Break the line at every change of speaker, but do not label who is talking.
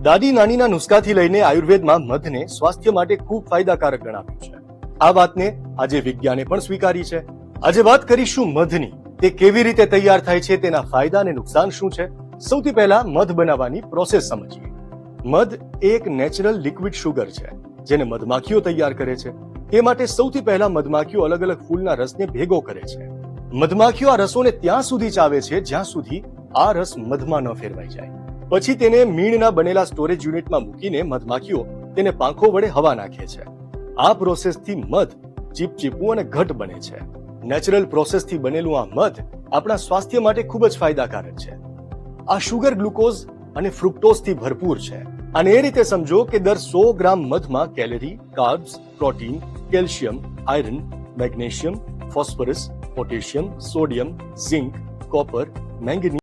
દાદી નાનીના નુસ્ખાથી લઈને આયુર્વેદમાં મધને સ્વાસ્થ્ય માટે ખૂબ ફાયદાકારક ગણાવ્યું છે. આ વાતને આજે વિજ્ઞાને પણ સ્વીકારી છે. આજે વાત કરીશું મધની. તે કેવી રીતે તૈયાર થાય છે, તેના ફાયદા અને નુકસાન શું છે. સૌથી પહેલા મધ બનાવવાની પ્રોસેસ સમજીએ. મધ એક નેચરલ લિક્વિડ શુગર છે જેને મધમાખીઓ તૈયાર કરે છે. તે માટે સૌથી પહેલા મધમાખીઓ અલગ અલગ ફૂલના રસને ભેગો કરે છે. મધમાખીઓ આ રસોને ત્યાં સુધી ચાવે છે જ્યાં સુધી આ રસ મધમાં ન ફેરવાઈ જાય. પછી તેને મીણના બનેલા સ્ટોરેજ યુનિટમાં મૂકીને મધમાખીઓ તેને પાંખો વડે હવા નાખે છે. આ પ્રોસેસથી મધ ચીપચીપું અને ઘટ બને છે. નેચરલ પ્રોસેસથી બનેલું આ મધ આપણા સ્વાસ્થ્ય માટે ખૂબ જ ફાયદાકારક છે. આ શુગર ગ્લુકોઝ અને ફ્રુક્ટોઝથી ભરપૂર છે. અને એ રીતે સમજો કે દર 100 ગ્રામ મધમાં calorie, carbs, protein, calcium, iron, magnesium, phosphorus, potassium, sodium, zinc, copper, મેંગનીઝ